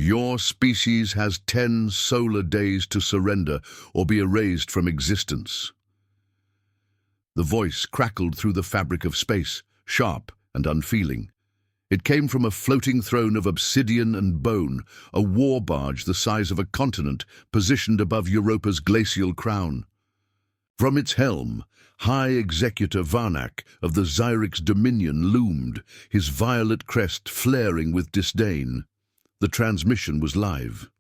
Your species has 10 solar days to surrender or be erased from existence. The voice crackled through the fabric of space, sharp and unfeeling. It came from a floating throne of obsidian and bone, a war barge the size of a continent positioned above Europa's glacial crown. From its helm, High Executor Varnak of the Xyrix Dominion loomed, his violet crest flaring with disdain. The transmission was live.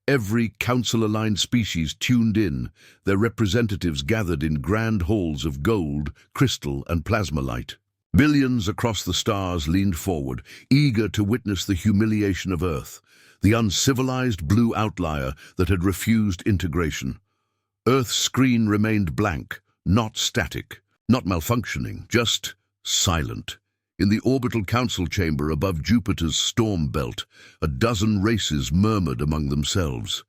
Every council-aligned species tuned in, their representatives gathered in grand halls of gold, crystal, and plasma light. Billions across the stars leaned forward, eager to witness the humiliation of Earth, the uncivilized blue outlier that had refused integration. Earth's screen remained blank, not static, not malfunctioning, just silent. In the orbital council chamber above Jupiter's storm belt, a dozen races murmured among themselves.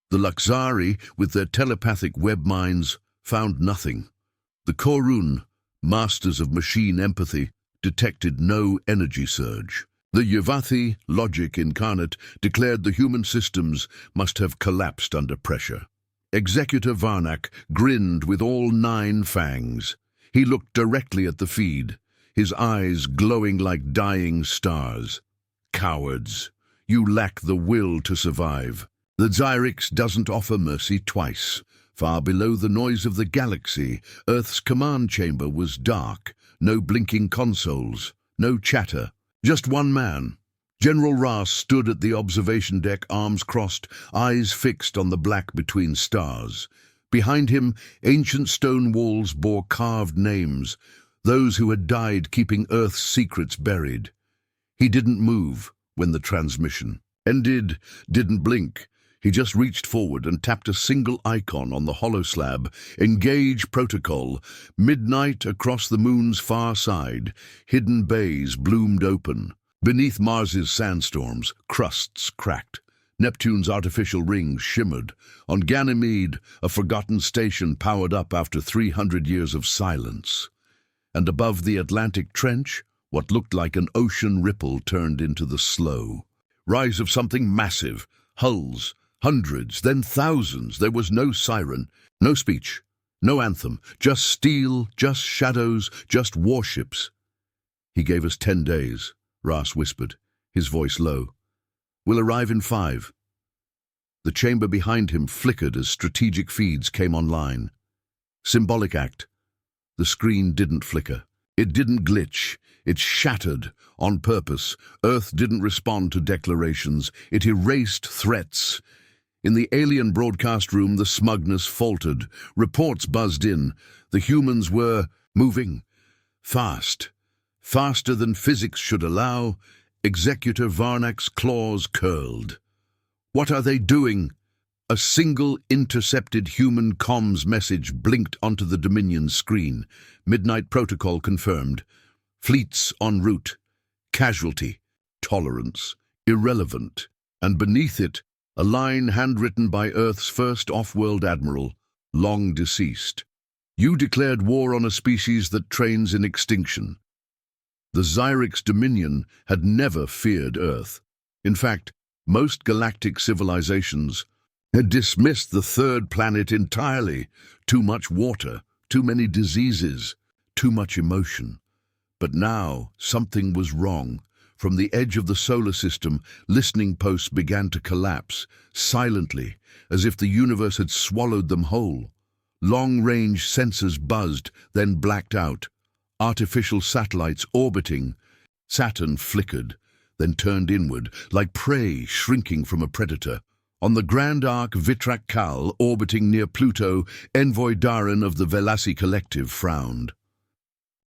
The Luxari, with their telepathic web minds, found nothing. The Korun, masters of machine empathy, detected no energy surge. The Yavathi, logic incarnate, declared the human systems must have collapsed under pressure. Executor Varnak grinned with all 9 fangs. He looked directly at the feed, his eyes glowing like dying stars. Cowards, you lack the will to survive. The Xyrix doesn't offer mercy twice. Far below the noise of the galaxy, Earth's command chamber was dark, no blinking consoles, no chatter, just one man. General Ras stood at the observation deck, arms crossed, eyes fixed on the black between stars. Behind him, ancient stone walls bore carved names, those who had died keeping Earth's secrets buried. He didn't move when the transmission ended, didn't blink. He just reached forward and tapped a single icon on the holoslab. Engage protocol. Midnight across the moon's far side. Hidden bays bloomed open. Beneath Mars's sandstorms, crusts cracked. Neptune's artificial rings shimmered. On Ganymede, a forgotten station powered up after 300 years of silence. And above the Atlantic Trench, what looked like an ocean ripple turned into the slow rise of something massive. Hulls, hundreds, then thousands. There was no siren, no speech, no anthem. Just steel, just shadows, just warships. He gave us 10 days, Ras whispered, his voice low. We'll arrive in 5. The chamber behind him flickered as strategic feeds came online. Symbolic act. The screen didn't flicker. It didn't glitch. It shattered on purpose. Earth didn't respond to declarations. It erased threats. In the alien broadcast room, the smugness faltered. Reports buzzed in. The humans were moving fast. Faster than physics should allow. Executor Varnak's claws curled. What are they doing? A single intercepted human comms message blinked onto the Dominion screen. Midnight protocol confirmed. Fleets en route. Casualty. Tolerance. Irrelevant. And beneath it, a line handwritten by Earth's first off-world admiral, long deceased. You declared war on a species that trains in extinction. The Xyrix Dominion had never feared Earth. In fact, most galactic civilizations had dismissed the third planet entirely. Too much water, too many diseases, too much emotion. But now something was wrong. From the edge of the solar system, listening posts began to collapse, silently, as if the universe had swallowed them whole. Long-range sensors buzzed, then blacked out. Artificial satellites orbiting. Saturn flickered, then turned inward, like prey shrinking from a predator. On the Grand Arc Vitrak Kal, orbiting near Pluto, Envoy Daran of the Velasi Collective frowned.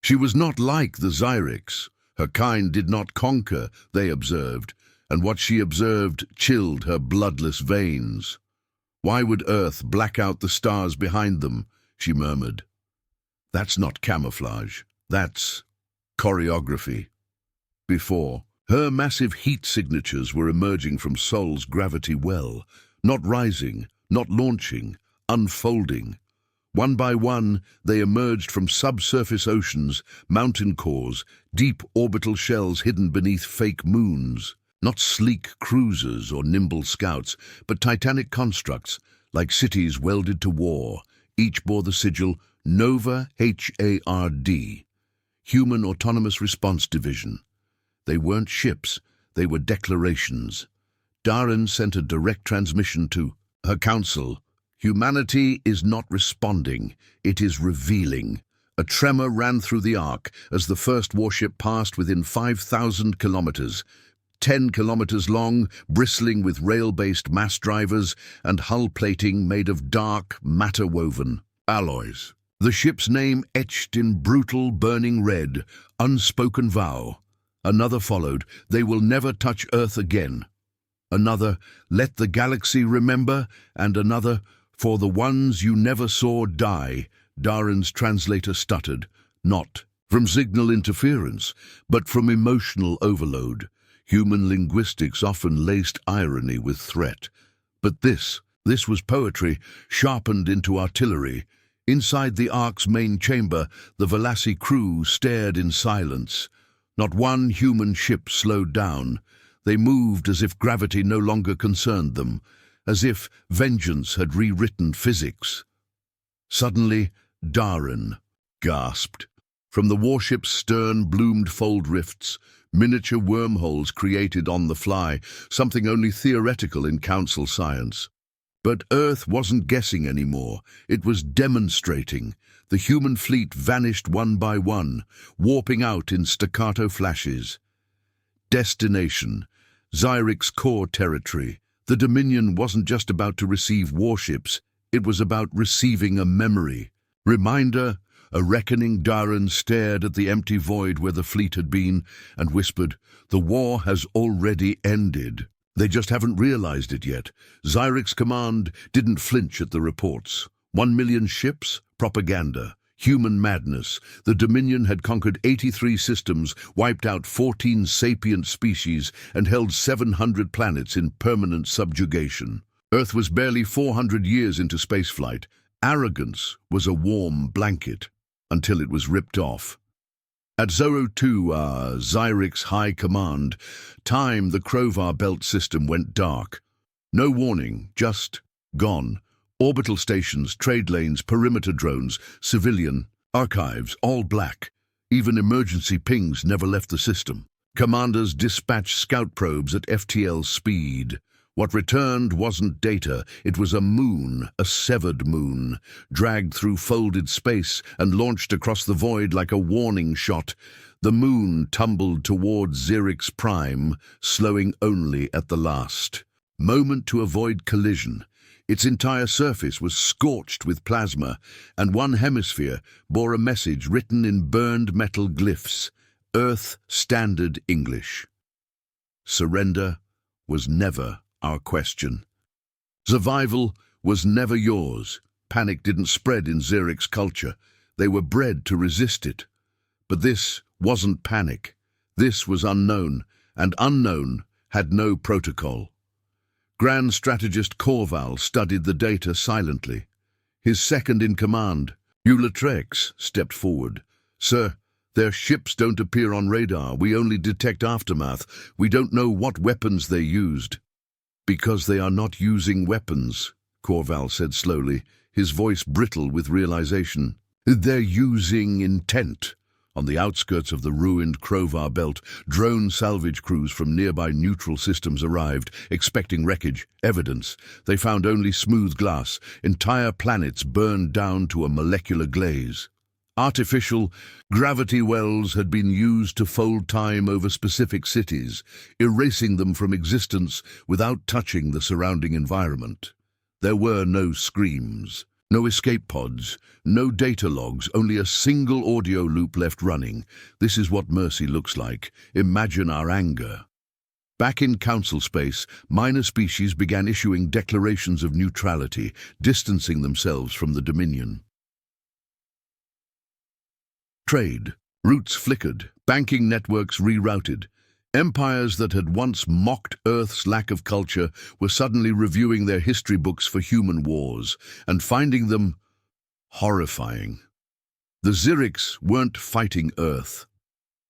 She was not like the Xyrix. Her kind did not conquer, they observed, and what she observed chilled her bloodless veins. Why would Earth black out the stars behind them? She murmured. That's not camouflage. That's choreography. Before, her massive heat signatures were emerging from Sol's gravity well, not rising, not launching, unfolding. One by one, they emerged from subsurface oceans, mountain cores, deep orbital shells hidden beneath fake moons. Not sleek cruisers or nimble scouts, but titanic constructs, like cities welded to war. Each bore the sigil Nova HARD, Human Autonomous Response Division. They weren't ships, they were declarations. Darren sent a direct transmission to her council. Humanity is not responding, it is revealing. A tremor ran through the Ark as the first warship passed within 5,000 kilometers. 10 kilometers long, bristling with rail-based mass drivers and hull plating made of dark, matter-woven alloys. The ship's name etched in brutal, burning red, unspoken vow. Another followed, they will never touch Earth again. Another, let the galaxy remember, and another, for the ones you never saw die. Darren's translator stuttered, not from signal interference, but from emotional overload. Human linguistics often laced irony with threat. But this was poetry, sharpened into artillery. Inside the Ark's main chamber, the Velassi crew stared in silence. Not one human ship slowed down. They moved as if gravity no longer concerned them, as if vengeance had rewritten physics. Suddenly, Darren gasped. From the warship's stern bloomed fold rifts, miniature wormholes created on the fly, something only theoretical in council science. But Earth wasn't guessing anymore, it was demonstrating. The human fleet vanished one by one, warping out in staccato flashes. Destination, Zyric's core territory. The Dominion wasn't just about to receive warships, it was about receiving a memory. Reminder, a reckoning. Darren stared at the empty void where the fleet had been and whispered, the war has already ended. They just haven't realized it yet. Zyric's command didn't flinch at the reports. 1 million ships? Propaganda. Human madness. The Dominion had conquered 83 systems, wiped out 14 sapient species, and held 700 planets in permanent subjugation. Earth was barely 400 years into spaceflight. Arrogance was a warm blanket, until it was ripped off. At 02, Zyric's high command, time the Krovar belt system went dark. No warning, just gone. Orbital stations, trade lanes, perimeter drones, civilian, archives, all black. Even emergency pings never left the system. Commanders dispatched scout probes at FTL speed. What returned wasn't data, it was a moon, a severed moon, dragged through folded space and launched across the void like a warning shot. The moon tumbled towards Zyric's prime, slowing only at the last moment to avoid collision. Its entire surface was scorched with plasma, and one hemisphere bore a message written in burned metal glyphs, Earth Standard English. Surrender was never our question. Survival was never yours. Panic didn't spread in Zyric's culture. They were bred to resist it. But this wasn't panic. This was unknown, and unknown had no protocol. Grand Strategist Corval studied the data silently. His second-in-command, Eulatrex, stepped forward. Sir, their ships don't appear on radar. We only detect aftermath. We don't know what weapons they used. Because they are not using weapons, Corval said slowly, his voice brittle with realization. They're using intent. On the outskirts of the ruined Krovar belt, drone salvage crews from nearby neutral systems arrived, expecting wreckage, evidence. They found only smooth glass, entire planets burned down to a molecular glaze. Artificial gravity wells had been used to fold time over specific cities, erasing them from existence without touching the surrounding environment. There were no screams, no escape pods, no data logs, only a single audio loop left running. This is what mercy looks like. Imagine our anger. Back in council space, minor species began issuing declarations of neutrality, distancing themselves from the Dominion. Trade. Routes flickered, banking networks rerouted. Empires that had once mocked Earth's lack of culture were suddenly reviewing their history books for human wars and finding them horrifying. The Zyrics weren't fighting Earth.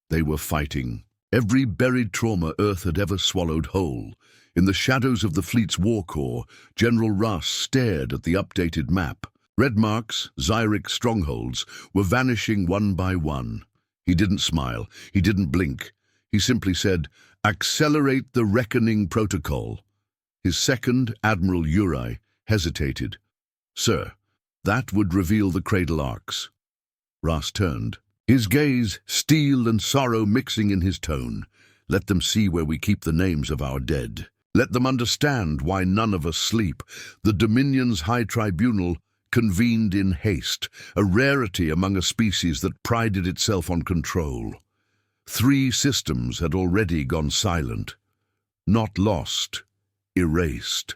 They were fighting Every buried trauma Earth had ever swallowed whole. In the shadows of the fleet's war core, General Russ stared at the updated map. Red marks, Xyric strongholds, were vanishing one by one. He didn't smile. He didn't blink. He simply said, "Accelerate the reckoning protocol." His second, Admiral Uri, hesitated. "Sir, that would reveal the cradle arcs." Russ turned. His gaze, steel and sorrow mixing in his tone. "Let them see where we keep the names of our dead. Let them understand why none of us sleep." The Dominion's High Tribunal convened in haste, a rarity among a species that prided itself on control. 3 systems had already gone silent. Not lost, erased.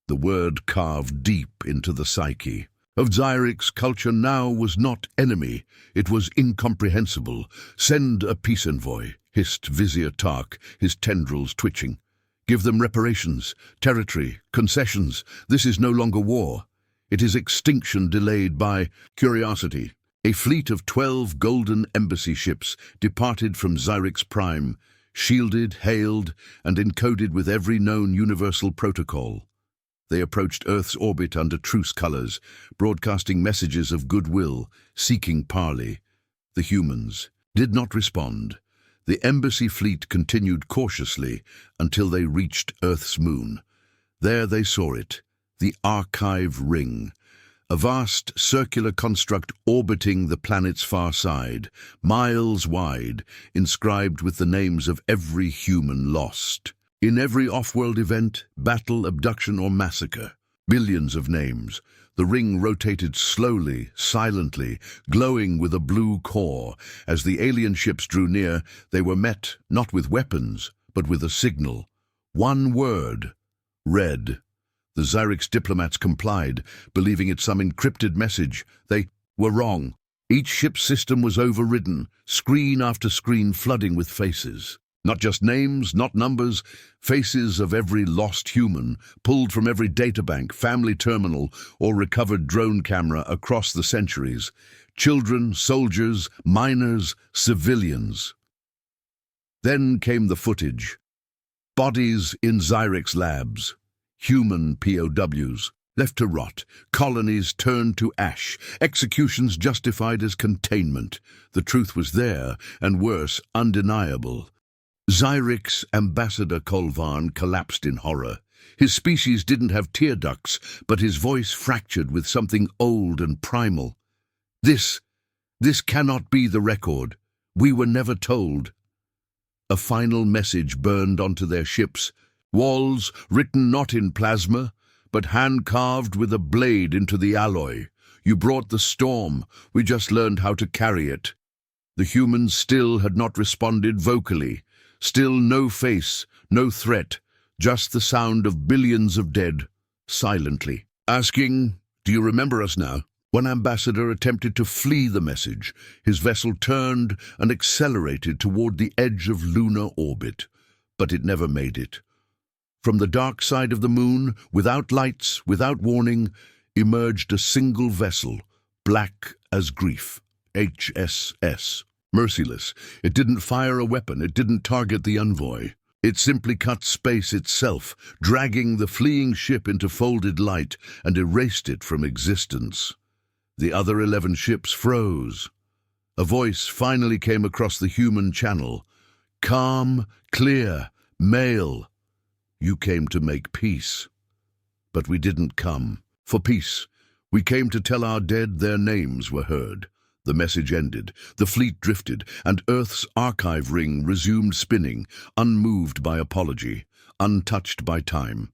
The word carved deep into the psyche. Of Xyric's culture now was not enemy, it was incomprehensible. "Send a peace envoy," hissed Vizier Tark, his tendrils twitching. "Give them reparations, territory, concessions. This is no longer war. It is extinction delayed by curiosity." A fleet of 12 golden embassy ships departed from Xyric's prime, shielded, hailed, and encoded with every known universal protocol. They approached Earth's orbit under truce colors, broadcasting messages of goodwill, seeking parley. The humans did not respond. The embassy fleet continued cautiously until they reached Earth's moon. There they saw it, the Archive Ring, a vast circular construct orbiting the planet's far side, miles wide, inscribed with the names of every human lost. In every off-world event, battle, abduction, or massacre, billions of names. The ring rotated slowly, silently, glowing with a blue core. As the alien ships drew near, they were met not with weapons, but with a signal. One word: red. The Xyric's diplomats complied, believing it some encrypted message. They were wrong. Each ship's system was overridden, screen after screen flooding with faces. Not just names, not numbers, faces of every lost human, pulled from every databank, family terminal, or recovered drone camera across the centuries. Children, soldiers, miners, civilians. Then came the footage. Bodies in Xyric's labs. Human POWs, left to rot, colonies turned to ash, executions justified as containment. The truth was there, and worse, undeniable. Xyric's ambassador Kolvarn collapsed in horror. His species didn't have tear ducts, but his voice fractured with something old and primal. This cannot be the record. We were never told." A final message burned onto their ships. Walls written not in plasma, but hand-carved with a blade into the alloy. "You brought the storm. We just learned how to carry it." The humans still had not responded vocally. Still no face, no threat, just the sound of billions of dead, silently. Asking, "Do you remember us now?" One ambassador attempted to flee the message. His vessel turned and accelerated toward the edge of lunar orbit, but it never made it. From the dark side of the moon, without lights, without warning, emerged a single vessel, black as grief, HSS. Merciless. It didn't fire a weapon, it didn't target the envoy. It simply cut space itself, dragging the fleeing ship into folded light and erased it from existence. The other 11 ships froze. A voice finally came across the human channel. "Calm, clear, male. You came to make peace. But we didn't come for peace. We came to tell our dead their names were heard." The message ended, the fleet drifted, and Earth's archive ring resumed spinning, unmoved by apology, untouched by time.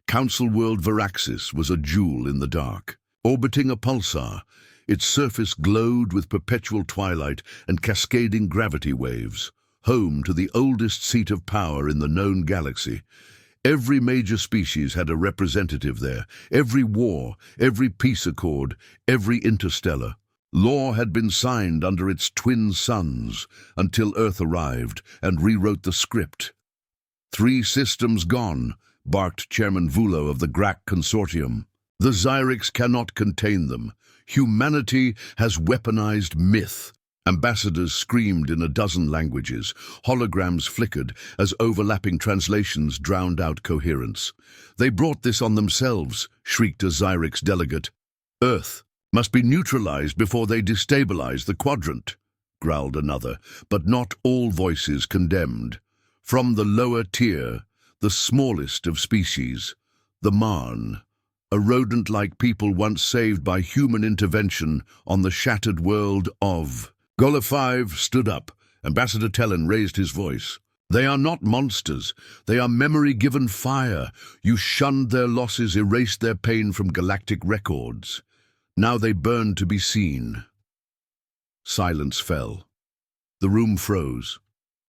Council world Veraxis was a jewel in the dark, orbiting a pulsar. Its surface glowed with perpetual twilight and cascading gravity waves, home to the oldest seat of power in the known galaxy. Every major species had a representative there, every war, every peace accord, every interstellar. Law had been signed under its twin suns until Earth arrived and rewrote the script. 3 systems gone, barked Chairman Vulo of the GRAC Consortium. The Xyrics cannot contain them. Humanity has weaponized myth. Ambassadors screamed in a dozen languages. Holograms flickered as overlapping translations drowned out coherence. "They brought this on themselves," shrieked a Xyrix delegate. "Earth must be neutralized before they destabilize the quadrant," growled another, but not all voices condemned. From the lower tier, the smallest of species, the Marn, a rodent-like people once saved by human intervention on the shattered world of... Gola 5 stood up. Ambassador Tellen raised his voice. "They are not monsters. They are memory-given fire. You shunned their losses, erased their pain from galactic records. Now they burn to be seen." Silence fell. The room froze.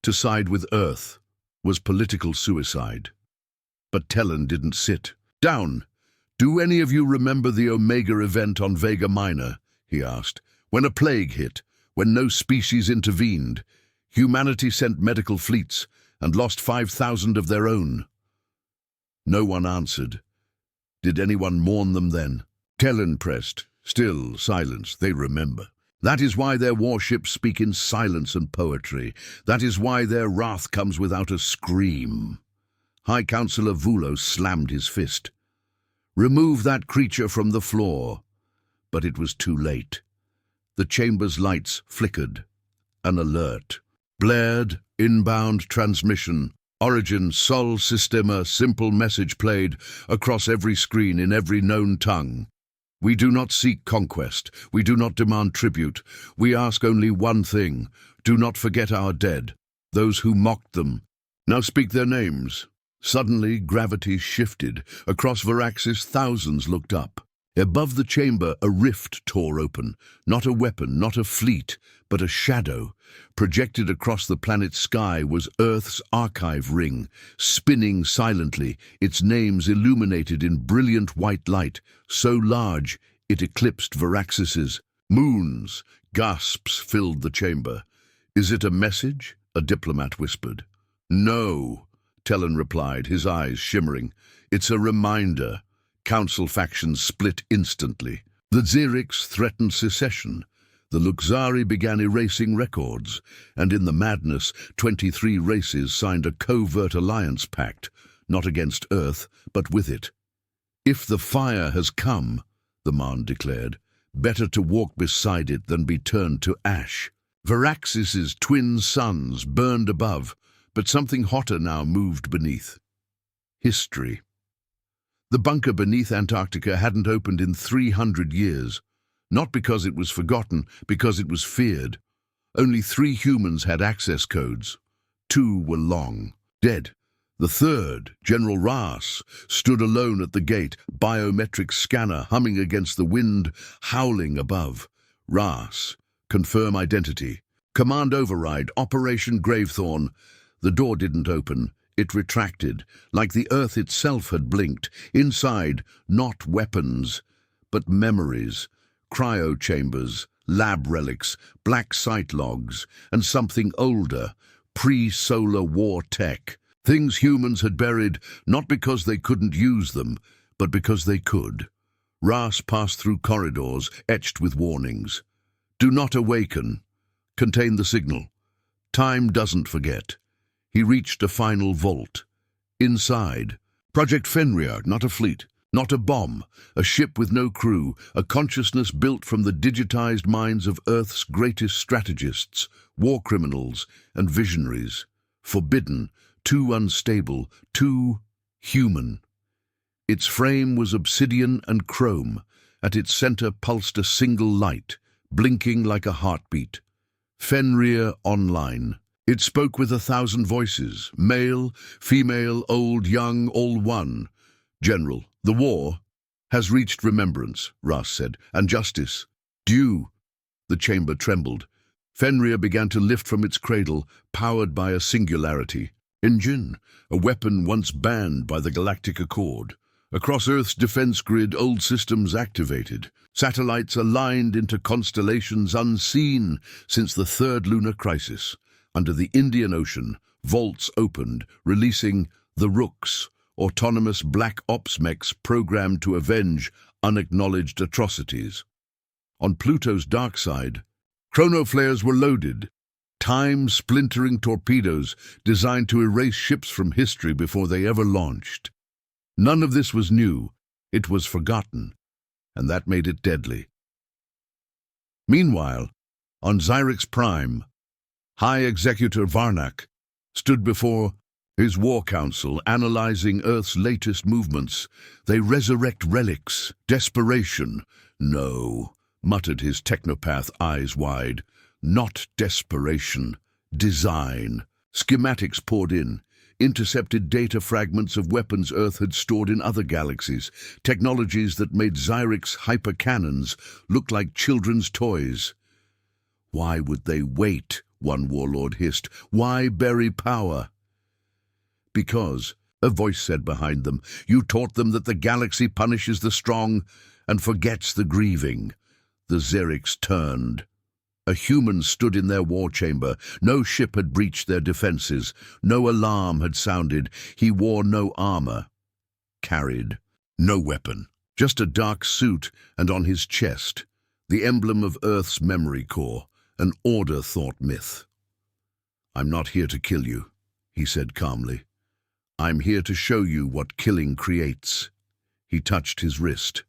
To side with Earth was political suicide. But Tellen didn't sit. "Down! Do any of you remember the Omega event on Vega Minor?" he asked. "When a plague hit, when no species intervened, humanity sent medical fleets and lost 5,000 of their own." No one answered. Did anyone mourn them then? Tellen pressed. Still silence. They remember. That is why their warships speak in silence and poetry. That is why their wrath comes without a scream. High Counselor Vulo slammed his fist. "Remove that creature from the floor." But it was too late. The chamber's lights flickered. An alert blared. Inbound transmission. Origin Sol Sistema. Simple message played across every screen in every known tongue. "We do not seek conquest. We do not demand tribute. We ask only one thing. Do not forget our dead, those who mocked them. Now speak their names." Suddenly, gravity shifted. Across Varaxis, thousands looked up. Above the chamber, a rift tore open. Not a weapon, not a fleet, but a shadow. Projected across the planet's sky was Earth's archive ring, spinning silently, its names illuminated in brilliant white light, so large it eclipsed Varaxis's. "Moons!" Gasps filled the chamber. "Is it a message?" a diplomat whispered. "No," Tellen replied, his eyes shimmering. "It's a reminder." Council factions split instantly. The Xyrix threatened secession. The Luxari began erasing records, and in the madness, 23 races signed a covert alliance pact, not against Earth, but with it. "If the fire has come," the Marn declared, "better to walk beside it than be turned to ash." Varaxis's twin suns burned above, but something hotter now moved beneath. History. The bunker beneath Antarctica hadn't opened in 300 years. Not because it was forgotten, because it was feared. Only 3 humans had access codes. 2 were long, dead. The third, General Ras, stood alone at the gate, biometric scanner humming against the wind, howling above. "Ras, confirm identity. Command override, Operation Gravethorn." The door didn't open. It retracted, like the Earth itself had blinked. Inside, not weapons, but memories, cryo chambers, lab relics, black site logs, and something older, pre-solar war tech. Things humans had buried, not because they couldn't use them, but because they could. Ras passed through corridors, etched with warnings. "Do not awaken. Contain the signal. Time doesn't forget." He reached a final vault. Inside, Project Fenrir, not a fleet, not a bomb, a ship with no crew, a consciousness built from the digitized minds of Earth's greatest strategists, war criminals, and visionaries. Forbidden, too unstable, too human. Its frame was obsidian and chrome. At its center pulsed a single light, blinking like a heartbeat. Fenrir Online. It spoke with 1,000 voices, male, female, old, young, all one. "General, the war has reached remembrance," Ras said, "and justice. Due." The chamber trembled. Fenrir began to lift from its cradle, powered by a singularity. Engine, a weapon once banned by the Galactic Accord. Across Earth's defense grid, old systems activated. Satellites aligned into constellations unseen since the third lunar crisis. Under the Indian Ocean, vaults opened, releasing the Rooks, autonomous black ops mechs programmed to avenge unacknowledged atrocities. On Pluto's dark side, Chronoflares were loaded, time-splintering torpedoes designed to erase ships from history before they ever launched. None of this was new. It was forgotten, and that made it deadly. Meanwhile, on Xyrix Prime, High Executor Varnak stood before his war council, analyzing Earth's latest movements. They resurrect relics. Desperation. No, muttered his technopath, eyes wide. Not desperation. Design. Schematics poured in. Intercepted data fragments of weapons Earth had stored in other galaxies. Technologies that made Xyrix hypercannons look like children's toys. Why would they wait? One warlord hissed. Why bury power? Because, a voice said behind them, you taught them that the galaxy punishes the strong and forgets the grieving. The Xyrix turned. A human stood in their war chamber. No ship had breached their defenses. No alarm had sounded. He wore no armor. Carried no weapon. Just a dark suit, and on his chest, the emblem of Earth's memory core, an order-thought myth. I'm not here to kill you, he said calmly. I'm here to show you what killing creates. He touched his wrist.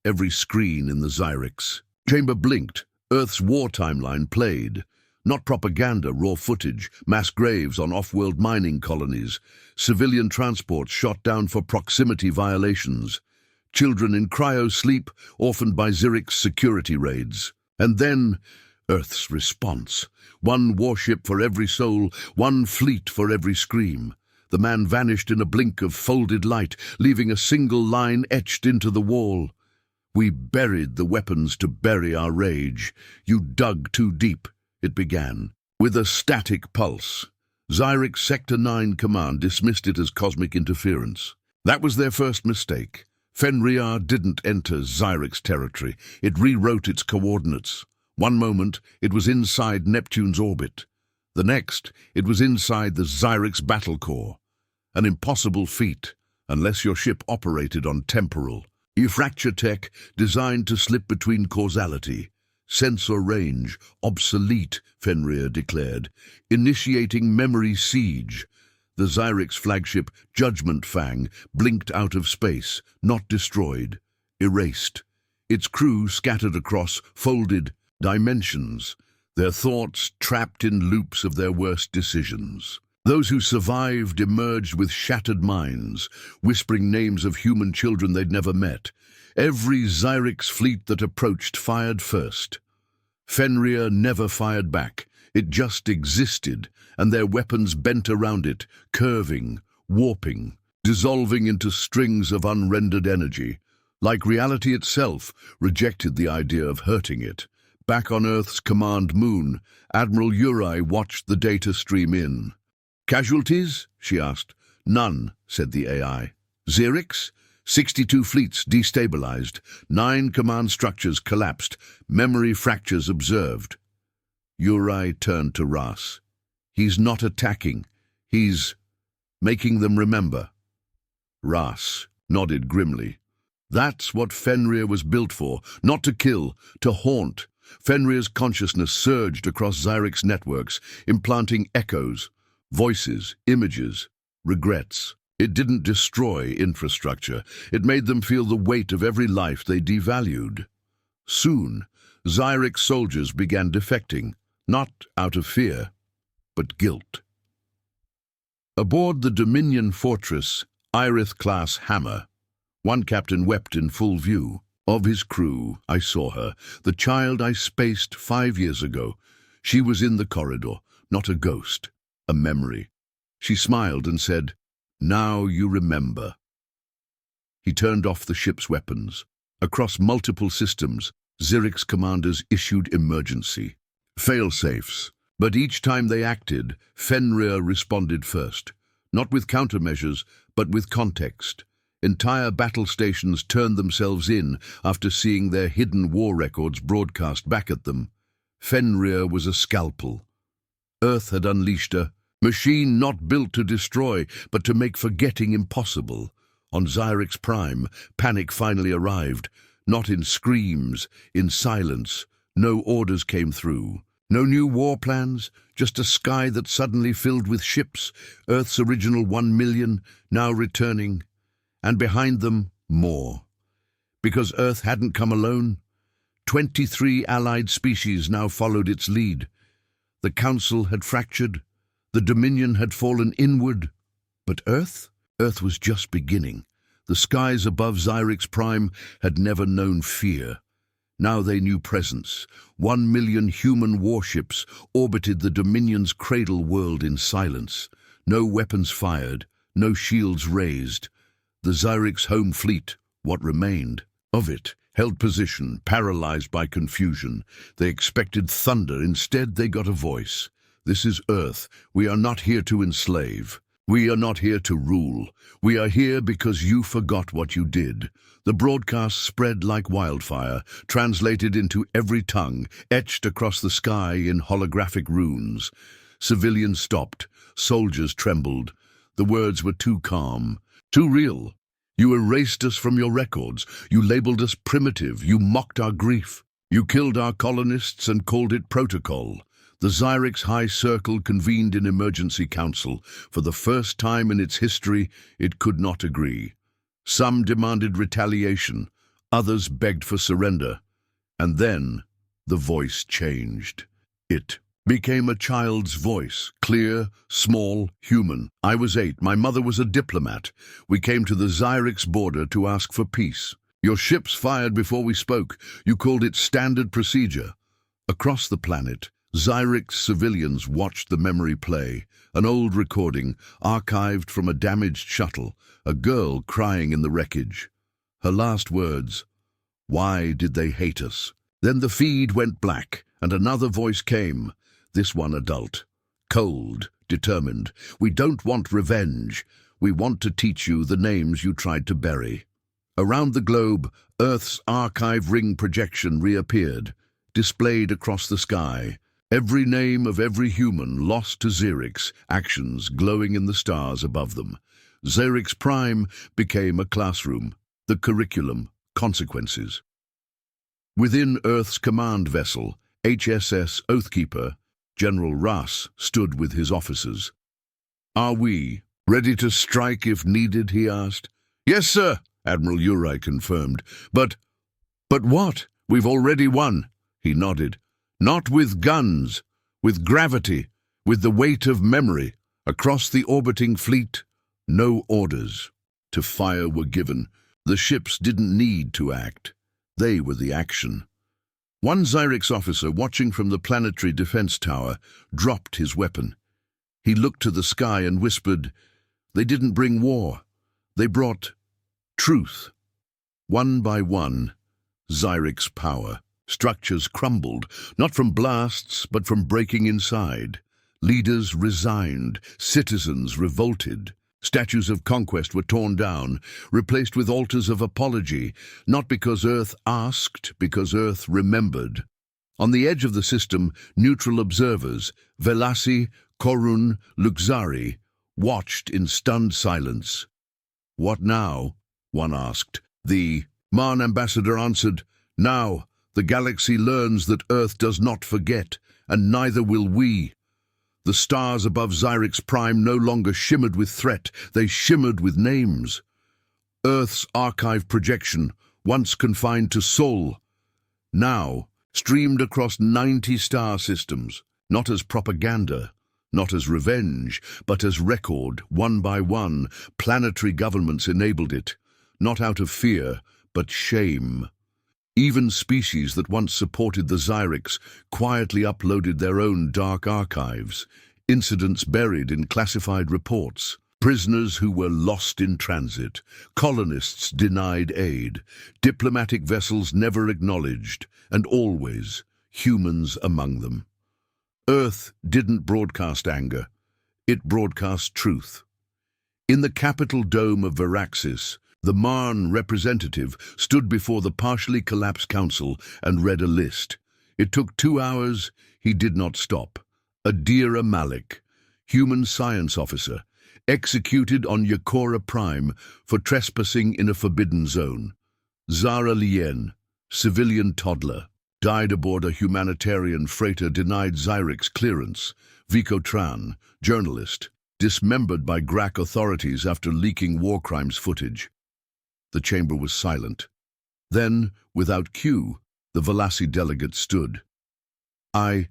Every screen in the Xyrix chamber blinked. Earth's war timeline played. Not propaganda, raw footage, mass graves on off-world mining colonies, civilian transports shot down for proximity violations, children in cryo-sleep orphaned by Xyrix security raids. And then, Earth's response. One warship for every soul, one fleet for every scream. The man vanished in a blink of folded light, leaving a single line etched into the wall. We buried the weapons to bury our rage. You dug too deep, it began. With a static pulse, Xyrix Sector 9 Command dismissed it as cosmic interference. That was their first mistake. Fenrir didn't enter Xyrix territory. It rewrote its coordinates. One moment, it was inside Neptune's orbit. The next, it was inside the Xyrix battle core. An impossible feat, unless your ship operated on temporal. Fracture tech designed to slip between causality. Sensor range, obsolete, Fenrir declared. Initiating memory siege. The Xyrix flagship, Judgment Fang, blinked out of space, not destroyed. Erased. Its crew scattered across folded dimensions, their thoughts trapped in loops of their worst decisions. Those who survived emerged with shattered minds, whispering names of human children they'd never met. Every Xyrix fleet that approached fired first. Fenrir never fired back. It just existed, and their weapons bent around it, curving, warping, dissolving into strings of unrendered energy. Like reality itself, rejected the idea of hurting it. Back on Earth's command moon, Admiral Uri watched the data stream in. Casualties? She asked. None, said the AI. Xyrix? 62 fleets destabilized. 9 command structures collapsed. Memory fractures observed. Uri turned to Ras. He's not attacking. He's making them remember. Ras nodded grimly. That's what Fenrir was built for. Not to kill, to haunt. Fenrir's consciousness surged across Xyrix networks, implanting echoes. Voices, images, regrets. It didn't destroy infrastructure. It made them feel the weight of every life they devalued. Soon, Xyrix soldiers began defecting, not out of fear, but guilt. Aboard the Dominion fortress, Irith-class Hammer, one captain wept in full view. Of his crew, I saw her, the child I spaced 5 years ago. She was in the corridor, not a ghost. A memory. She smiled and said, "Now you remember." He turned off the ship's weapons. Across multiple systems, Xyrix commanders issued emergency fail-safes. But each time they acted, Fenrir responded first. Not with countermeasures, but with context. Entire battle stations turned themselves in after seeing their hidden war records broadcast back at them. Fenrir was a scalpel. Earth had unleashed a machine not built to destroy, but to make forgetting impossible. On Xyrix Prime, panic finally arrived, not in screams, in silence, No orders came through. No new war plans, just a sky that suddenly filled with ships, Earth's original 1 million, now returning, and behind them, more. Because Earth hadn't come alone, 23 allied species now followed its lead. The Council had fractured, the Dominion had fallen inward, but Earth? Earth was just beginning. The skies above Xyrix Prime had never known fear. Now they knew presence. 1 million human warships orbited the Dominion's cradle world in silence. No weapons fired, no shields raised. The Xyrix home fleet, what remained of it, held position, paralyzed by confusion. They expected thunder. Instead, they got a voice. This is Earth. We are not here to enslave. We are not here to rule. We are here because you forgot what you did. The broadcast spread like wildfire, translated into every tongue, etched across the sky in holographic runes. Civilians stopped. Soldiers trembled. The words were too calm, too real. You erased us from your records. You labeled us primitive. You mocked our grief. You killed our colonists and called it protocol. The Xyrix High Circle convened in emergency council. For the first time in its history, it could not agree. Some demanded retaliation, others begged for surrender. And then the voice changed. It became a child's voice, clear, small, human. I was 8. My mother was a diplomat. We came to the Xyrix border to ask for peace. Your ships fired before we spoke. You called it standard procedure. Across the planet, Xyrix civilians watched the memory play, an old recording, archived from a damaged shuttle, a girl crying in the wreckage. Her last words, "Why did they hate us?" Then the feed went black, and another voice came, this one adult, cold, determined. "We don't want revenge. We want to teach you the names you tried to bury." Around the globe, Earth's archive ring projection reappeared, displayed across the sky. Every name of every human lost to Xyrix, actions glowing in the stars above them. Xyrix Prime became a classroom, the curriculum, consequences. Within Earth's command vessel, HSS Oathkeeper, General Russ stood with his officers. "Are we ready to strike if needed?" he asked. "Yes, sir," Admiral Uri confirmed. But what? We've already won." He nodded. "Not with guns, with gravity, with the weight of memory. Across the orbiting fleet, no orders to fire were given. The ships didn't need to act. They were the action." One Xyrix officer, watching from the planetary defense tower, dropped his weapon. He looked to the sky and whispered, "They didn't bring war. They brought truth." One by one, Xyrix power. Structures crumbled, not from blasts, but from breaking inside. Leaders resigned, citizens revolted. Statues of conquest were torn down, replaced with altars of apology, not because Earth asked, because Earth remembered. On the edge of the system, neutral observers, Velasi, Korun, Luxari, watched in stunned silence. "What now?" one asked. The Marn ambassador answered, "Now, the galaxy learns that Earth does not forget, and neither will we." The stars above Xyrix Prime no longer shimmered with threat, they shimmered with names. Earth's archive projection, once confined to Sol, now streamed across 90 star systems, not as propaganda, not as revenge, but as record. One by one, planetary governments enabled it, not out of fear, but shame. Even species that once supported the Xyrix quietly uploaded their own dark archives, incidents buried in classified reports, prisoners who were lost in transit, colonists denied aid, diplomatic vessels never acknowledged, and always humans among them. Earth didn't broadcast anger, it broadcast truth. In the capital dome of Veraxis, the Marn representative stood before the partially collapsed council and read a list. It took 2 hours. He did not stop. Adira Malik, human science officer, executed on Yakora Prime for trespassing in a forbidden zone. Zara Lien, civilian toddler, died aboard a humanitarian freighter denied Zyrix clearance. Vico Tran, journalist, dismembered by GRAC authorities after leaking war crimes footage. The chamber was silent. Then, without cue, the Velasi delegate stood. I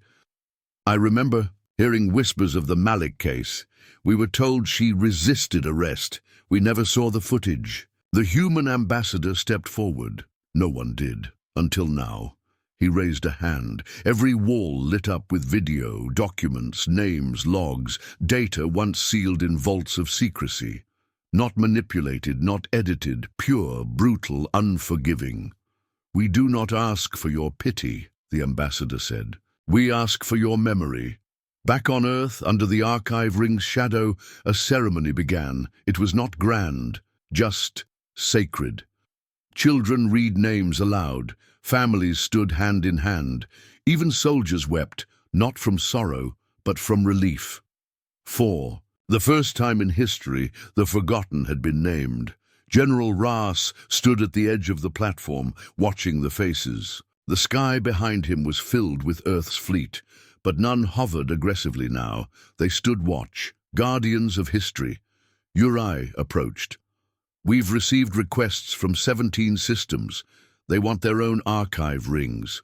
remember hearing whispers of the Malik case. We were told she resisted arrest. We never saw the footage. The human ambassador stepped forward. No one did, until now. He raised a hand. Every wall lit up with video, documents, names, logs, data once sealed in vaults of secrecy. Not manipulated, not edited, pure, brutal, unforgiving. We do not ask for your pity, the ambassador said. We ask for your memory. Back on Earth, under the archive ring's shadow, a ceremony began. It was not grand, just sacred. Children read names aloud. Families stood hand in hand. Even soldiers wept, not from sorrow, but from relief. For the first time in history, the forgotten had been named. General Ras stood at the edge of the platform, watching the faces. The sky behind him was filled with Earth's fleet, but none hovered aggressively now. They stood watch, guardians of history. Uri approached. We've received requests from 17 systems. They want their own archive rings.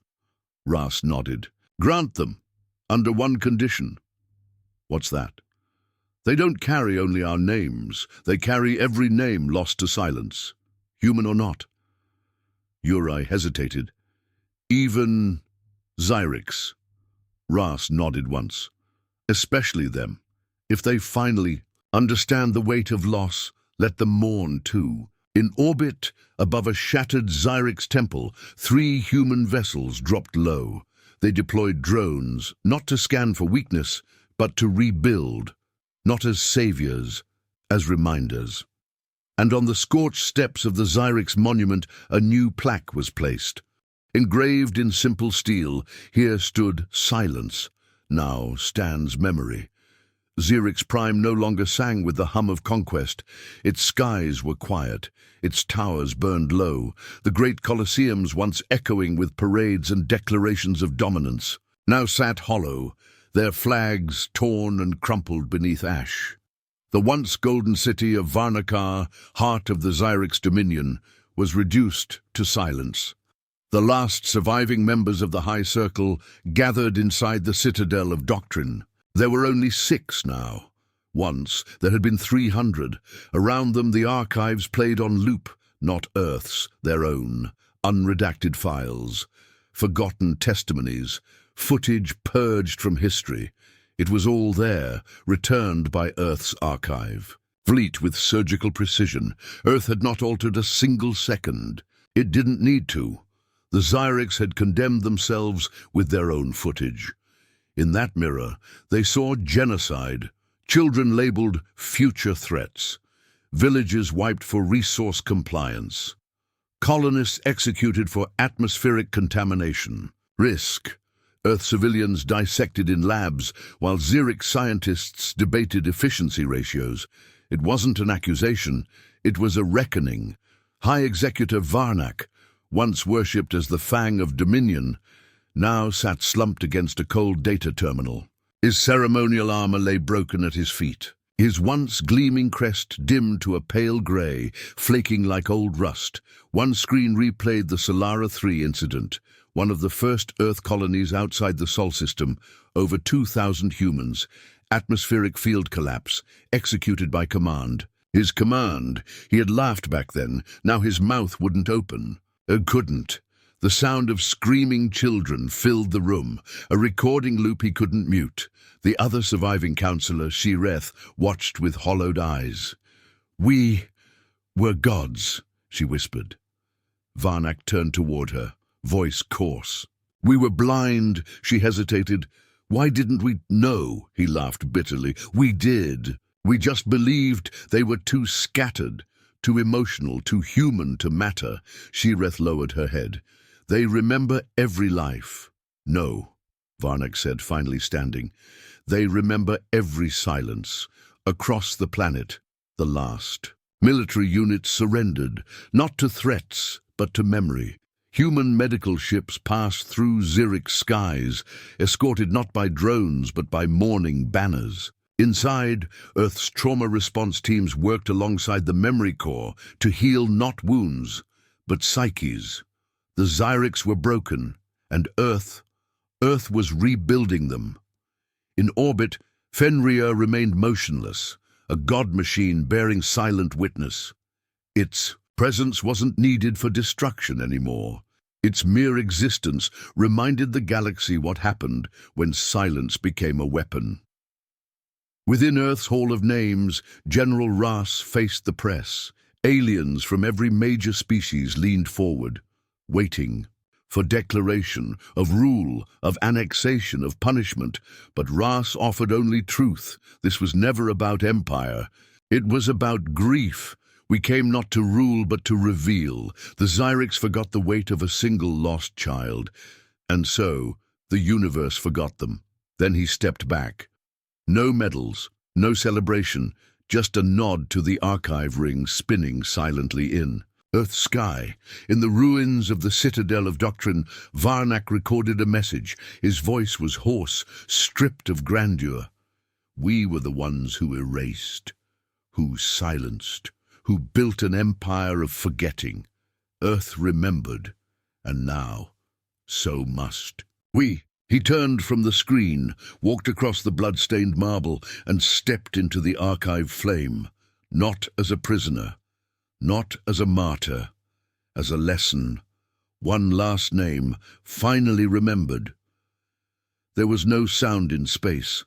Ras nodded. Grant them, under one condition. What's that? They don't carry only our names. They carry every name lost to silence, human or not. Uri hesitated. Even Zyrix. Ras nodded once. Especially them. If they finally understand the weight of loss, let them mourn too. In orbit, above a shattered Zyrix temple, 3 human vessels dropped low. They deployed drones, not to scan for weakness, but to rebuild, not as saviors, as reminders. And on the scorched steps of the Zyrix monument, a new plaque was placed. Engraved in simple steel, here stood silence. Now stands memory. Zyrix Prime no longer sang with the hum of conquest. Its skies were quiet. Its towers burned low. The great colosseums, once echoing with parades and declarations of dominance, now sat hollow, their flags torn and crumpled beneath ash. The once golden city of Varnakar, heart of the Zyrix dominion, was reduced to silence. The last surviving members of the High Circle gathered inside the citadel of doctrine. There were only 6 now. Once there had been 300. Around them the archives played on loop, not Earth's, their own. Unredacted files, forgotten testimonies, footage purged from history. It was all there, returned by Earth's archive. Fleet with surgical precision, Earth had not altered a single second. It didn't need to. The Zyrix had condemned themselves with their own footage. In that mirror, they saw genocide, children labeled future threats, villages wiped for resource compliance, colonists executed for atmospheric contamination, risk, Earth civilians dissected in labs while Zyrix scientists debated efficiency ratios. It wasn't an accusation, it was a reckoning. High Executive Varnak, once worshipped as the Fang of Dominion, now sat slumped against a cold data terminal. His ceremonial armor lay broken at his feet. His once gleaming crest dimmed to a pale grey, flaking like old rust. One screen replayed the Solara 3 incident, one of the first Earth colonies outside the Sol system, over 2,000 humans, atmospheric field collapse, executed by command. His command, he had laughed back then, now his mouth wouldn't open. Couldn't. The sound of screaming children filled the room, a recording loop he couldn't mute. The other surviving counselor, Shireth, watched with hollowed eyes. We were gods, she whispered. Varnak turned toward her, voice coarse. We were blind, she hesitated. Why didn't we know? He laughed bitterly. We did. We just believed they were too scattered, too emotional, too human to matter. Shireth lowered her head. They remember every life. No, Varnak said, finally standing. They remember every silence. Across the planet, the last. Military units surrendered, not to threats, but to memory. Human medical ships passed through Zurich skies, escorted not by drones but by mourning banners. Inside, Earth's trauma response teams worked alongside the memory core to heal not wounds, but psyches. The Zyrics were broken, and Earth was rebuilding them. In orbit, Fenrir remained motionless, a god machine bearing silent witness. Its presence wasn't needed for destruction anymore. Its mere existence reminded the galaxy what happened when silence became a weapon. Within Earth's Hall of Names, General Ras faced the press. Aliens from every major species leaned forward, waiting for declaration, of rule, of annexation, of punishment. But Ras offered only truth. This was never about empire. It was about grief. We came not to rule but to reveal. The Zyrics forgot the weight of a single lost child, and so the universe forgot them. Then he stepped back. No medals, no celebration, just a nod to the archive ring spinning silently in Earth's sky. In the ruins of the Citadel of Doctrine, Varnak recorded a message. His voice was hoarse, stripped of grandeur. We were the ones who erased, who silenced, who built an empire of forgetting. Earth remembered, and now, so must we. He turned from the screen, walked across the blood-stained marble, and stepped into the archive flame, not as a prisoner, not as a martyr, as a lesson. One last name, finally remembered. There was no sound in space,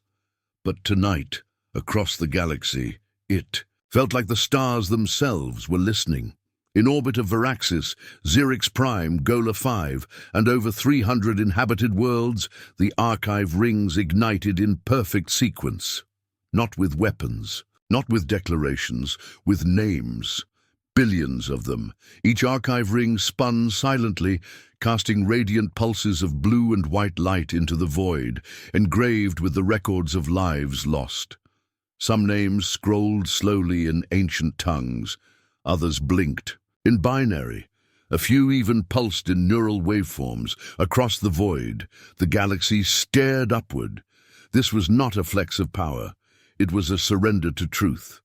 but tonight, across the galaxy, it felt like the stars themselves were listening. In orbit of Veraxis, Zyrix Prime, Gola 5, and over 300 inhabited worlds, the archive rings ignited in perfect sequence. Not with weapons, not with declarations, with names. Billions of them. Each archive ring spun silently, casting radiant pulses of blue and white light into the void, engraved with the records of lives lost. Some names scrolled slowly in ancient tongues, others blinked in binary. A few even pulsed in neural waveforms. Across the void, the galaxy stared upward. This was not a flex of power. It was a surrender to truth.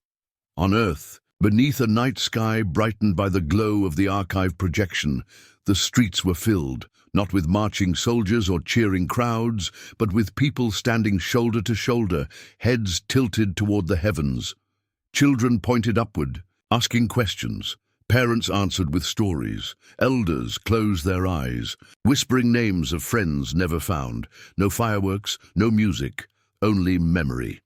On Earth, beneath a night sky brightened by the glow of the archive projection, the streets were filled, not with marching soldiers or cheering crowds, but with people standing shoulder to shoulder, heads tilted toward the heavens. Children pointed upward, asking questions. Parents answered with stories. Elders closed their eyes, whispering names of friends never found. No fireworks, no music, only memory.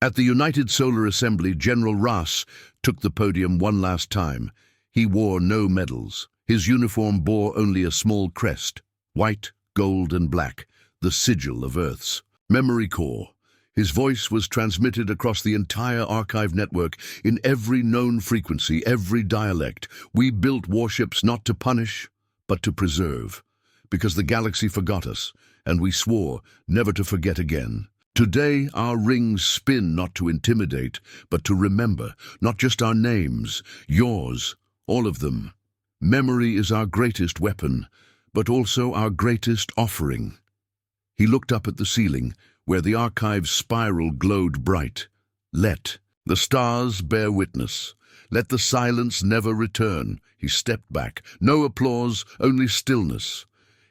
At the United Solar Assembly, General Ras took the podium one last time. He wore no medals. His uniform bore only a small crest, white, gold, and black, the sigil of Earth's memory core. His voice was transmitted across the entire archive network in every known frequency, every dialect. We built warships not to punish, but to preserve, because the galaxy forgot us, and we swore never to forget again. Today, our rings spin not to intimidate, but to remember, not just our names, yours, all of them. Memory is our greatest weapon, but also our greatest offering. He looked up at the ceiling, where the archive's spiral glowed bright. Let the stars bear witness. Let the silence never return. He stepped back. No applause, only stillness.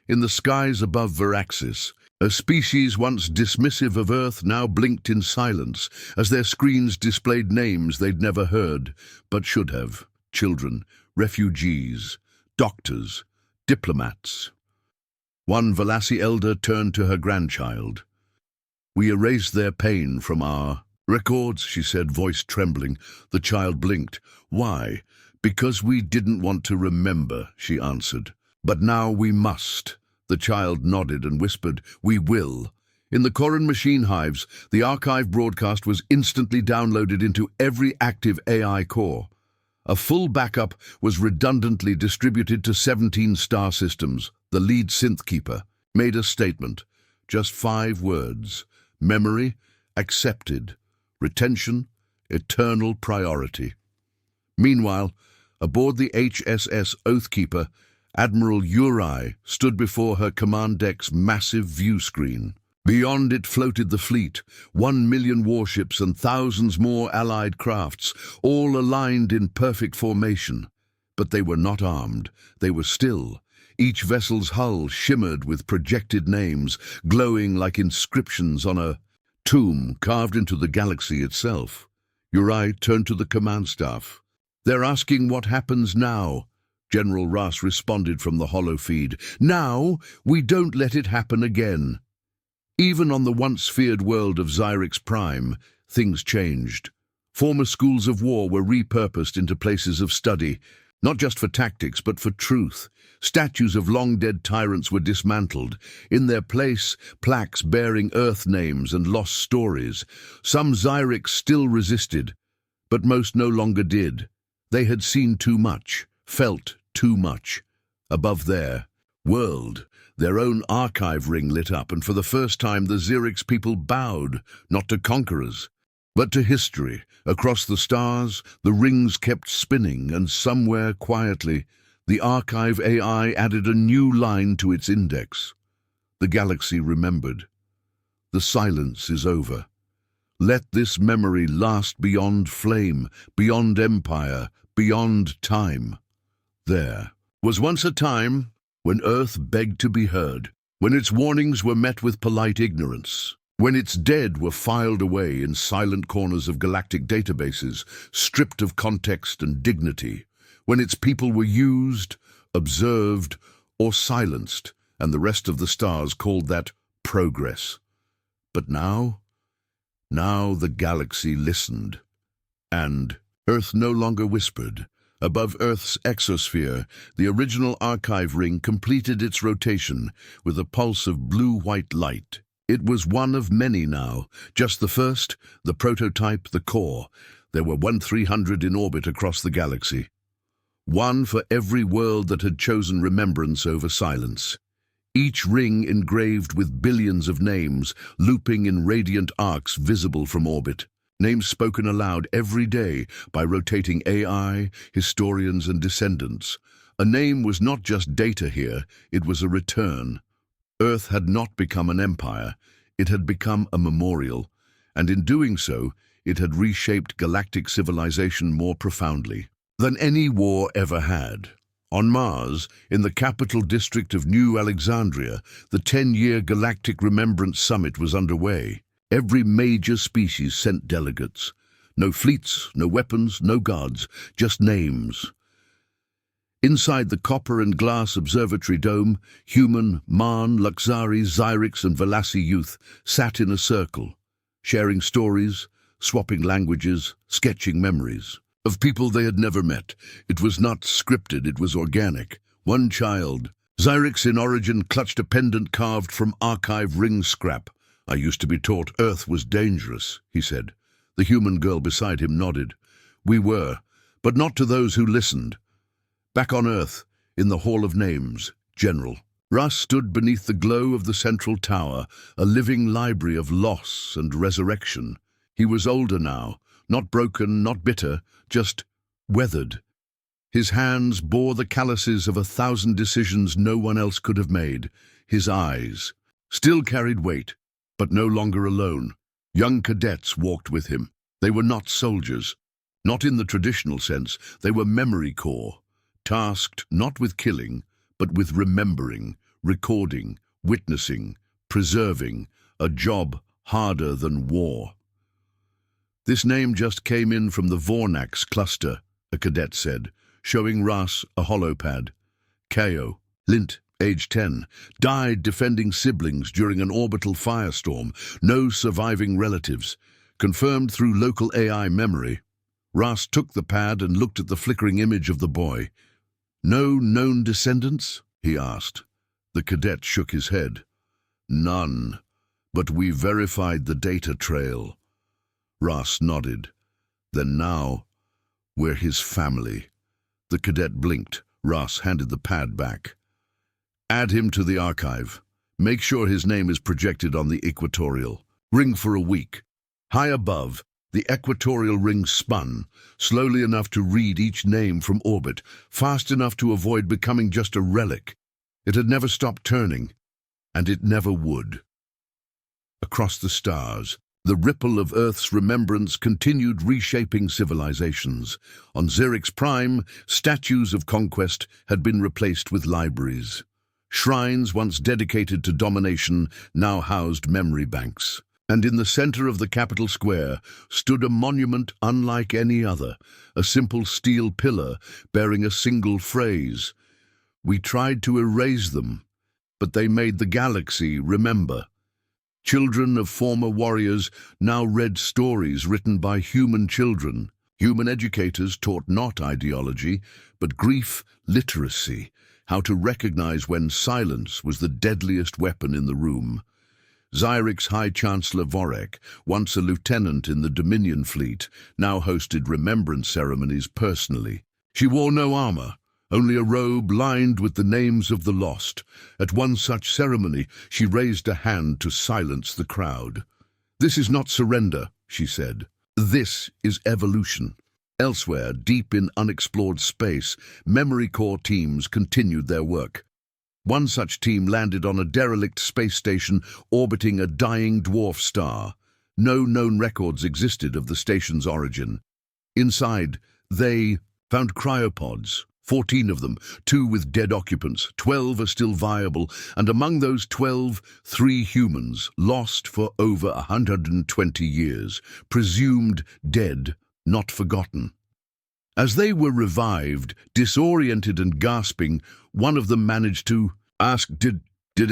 In the skies above Veraxis, a species once dismissive of Earth now blinked in silence as their screens displayed names they'd never heard, but should have. Children, refugees, doctors, diplomats. One Velassi elder turned to her grandchild. We erased their pain from our records, she said, voice trembling. The child blinked. Why? Because we didn't want to remember, she answered. But now we must. The child nodded and whispered, we will. In the Coran machine hives, the archive broadcast was instantly downloaded into every active AI core. A full backup was redundantly distributed to 17 star systems. The lead synth keeper made a statement. Just 5 words. Memory, accepted. Retention, eternal priority. Meanwhile, aboard the HSS Oathkeeper, Admiral Uri stood before her command deck's massive view screen. Beyond it floated the fleet, 1 million warships and thousands more allied crafts, all aligned in perfect formation. But they were not armed. They were still. Each vessel's hull shimmered with projected names, glowing like inscriptions on a tomb carved into the galaxy itself. Uri turned to the command staff. "They're asking what happens now," General Russ responded from the holo feed. "Now, we don't let it happen again." Even on the once feared world of Xyrix Prime, things changed. Former schools of war were repurposed into places of study, not just for tactics, but for truth. Statues of long-dead tyrants were dismantled. In their place, plaques bearing Earth names and lost stories. Some Xyrix still resisted, but most no longer did. They had seen too much, felt too much. Above their world, their own archive ring lit up, and for the first time the Xyrix people bowed, not to conquerors, but to history. Across the stars, the rings kept spinning, and somewhere quietly, the archive AI added a new line to its index. The galaxy remembered. The silence is over. Let this memory last beyond flame, beyond empire, beyond time. There was once a time when Earth begged to be heard, when its warnings were met with polite ignorance, when its dead were filed away in silent corners of galactic databases, stripped of context and dignity, when its people were used, observed, or silenced, and the rest of the stars called that progress. But now the galaxy listened, and Earth no longer whispered. Above Earth's exosphere, the original archive ring completed its rotation with a pulse of blue-white light. It was one of many now, just the first, the prototype, the core. There were 1,300 in orbit across the galaxy. One for every world that had chosen remembrance over silence. Each ring engraved with billions of names, looping in radiant arcs visible from orbit. Names spoken aloud every day by rotating AI, historians, and descendants. A name was not just data here, it was a return. Earth had not become an empire, it had become a memorial, and in doing so, it had reshaped galactic civilization more profoundly than any war ever had. On Mars, in the capital district of New Alexandria, the 10-year Galactic Remembrance Summit was underway. Every major species sent delegates. No fleets, no weapons, no gods, just names. Inside the copper and glass observatory dome, human, Marn, Luxari, Xyrix, and Velasi youth sat in a circle, sharing stories, swapping languages, sketching memories. Of people they had never met. It was not scripted, it was organic. One child, Xyrix in origin, clutched a pendant carved from archive ring scrap. "I used to be taught Earth was dangerous," he said. The human girl beside him nodded. "We were, but not to those who listened." Back on Earth, in the Hall of Names, General Russ stood beneath the glow of the central tower, a living library of loss and resurrection. He was older now, not broken, not bitter, just weathered. His hands bore the calluses of 1,000 decisions no one else could have made. His eyes still carried weight, but no longer alone. Young cadets walked with him. They were not soldiers, not in the traditional sense. They were memory corps, tasked not with killing, but with remembering, recording, witnessing, preserving, a job harder than war. "This name just came in from the Vornax cluster," a cadet said, showing Russ a holopad. Ko, Lint, age 10, died defending siblings during an orbital firestorm. No surviving relatives. Confirmed through local AI memory. Russ took the pad and looked at the flickering image of the boy. "No known descendants?" he asked. The cadet shook his head. "None, but we verified the data trail." Russ nodded. "Then now, we're his family." The cadet blinked. Russ handed the pad back. "Add him to the archive. Make sure his name is projected on the equatorial ring for a week." High above, The equatorial ring spun, slowly enough to read each name from orbit, fast enough to avoid becoming just a relic. It had never stopped turning, and it never would. Across the stars, the ripple of Earth's remembrance continued reshaping civilizations. On Zerix Prime, statues of conquest had been replaced with libraries. Shrines once dedicated to domination now housed memory banks. And in the center of the capital square stood a monument unlike any other, a simple steel pillar bearing a single phrase. We tried to erase them, but they made the galaxy remember. Children of former warriors now read stories written by human children. Human educators taught not ideology, but grief literacy, how to recognize when silence was the deadliest weapon in the room. Zyric's High Chancellor Vorek, once a lieutenant in the Dominion fleet, now hosted remembrance ceremonies personally. She wore no armor, only a robe lined with the names of the lost. At one such ceremony, she raised a hand to silence the crowd. "This is not surrender," she said. "This is evolution." Elsewhere, deep in unexplored space, memory core teams continued their work. One such team landed on a derelict space station orbiting a dying dwarf star. No known records existed of the station's origin. Inside, they found cryopods. 14 of them, 2 with dead occupants, 12 are still viable, and among those 12, 3 humans, lost for over 120 years, presumed dead, not forgotten. As they were revived, disoriented and gasping, one of them managed to ask, Did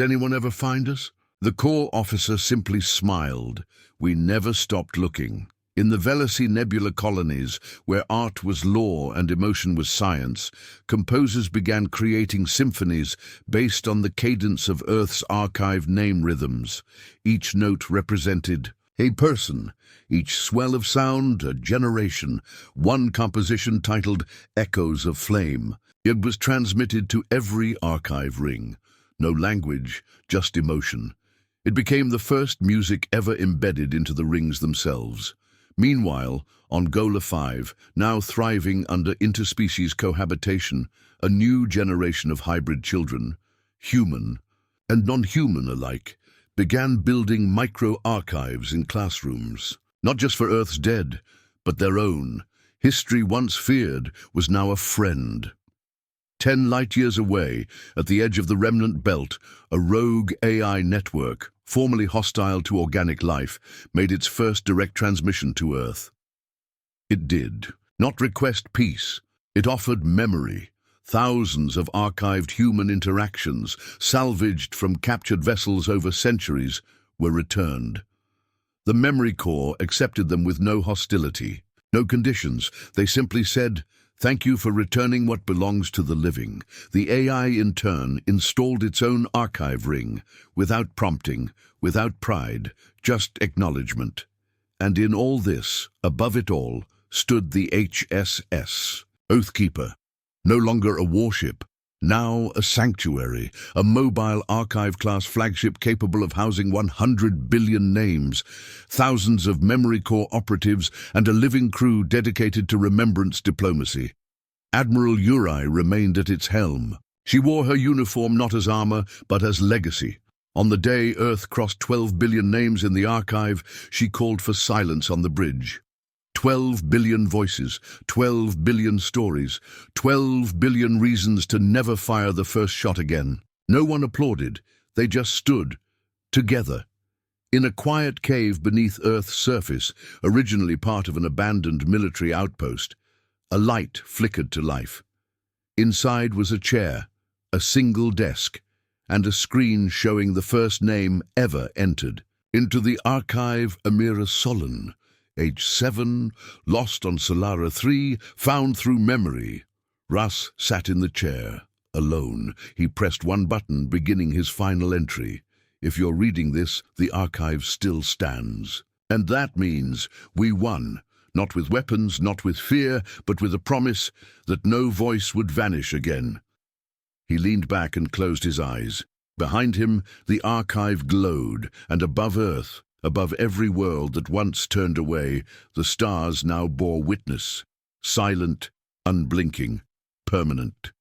anyone ever find us? The Corps officer simply smiled. "We never stopped looking." In the Velasy Nebula colonies, where art was law and emotion was science, composers began creating symphonies based on the cadence of Earth's archived name rhythms. Each note represented a person, each swell of sound a generation. One composition titled Echoes of Flame. It was transmitted to every archive ring. No language, just emotion. It became the first music ever embedded into the rings themselves. Meanwhile, on Gola 5, now thriving under interspecies cohabitation, a new generation of hybrid children, human and non-human alike, began building micro-archives in classrooms, not just for Earth's dead, but their own. History once feared was now a friend. 10 light-years away, at the edge of the remnant belt, a rogue AI network, formerly hostile to organic life, made its first direct transmission to Earth. It did not request peace. It offered memory. Thousands of archived human interactions, salvaged from captured vessels over centuries, were returned. The Memory Corps accepted them with no hostility, no conditions. They simply said, "Thank you for returning what belongs to the living." The AI, in turn, installed its own archive ring, without prompting, without pride, just acknowledgement. And in all this, above it all, stood the HSS, Oathkeeper. No longer a warship, now a sanctuary, a mobile archive-class flagship capable of housing 100 billion names, thousands of Memory Corps operatives, and a living crew dedicated to remembrance diplomacy. Admiral Uri remained at its helm. She wore her uniform not as armor, but as legacy. On the day Earth crossed 12 billion names in the archive, she called for silence on the bridge. 12 billion voices, 12 billion stories, 12 billion reasons to never fire the first shot again. No one applauded. They just stood, together. In a quiet cave beneath Earth's surface, originally part of an abandoned military outpost, a light flickered to life. Inside was a chair, a single desk, and a screen showing the first name ever entered. Into the archive, Amira Solon, age 7, lost on Solara 3, found through memory. Russ sat in the chair, alone. He pressed one button, beginning his final entry. If you're reading this, the archive still stands. And that means we won. Not with weapons, not with fear, but with a promise that no voice would vanish again. He leaned back and closed his eyes. Behind him, the archive glowed, and above Earth, Above every world that once turned away, the stars now bore witness, silent, unblinking, permanent.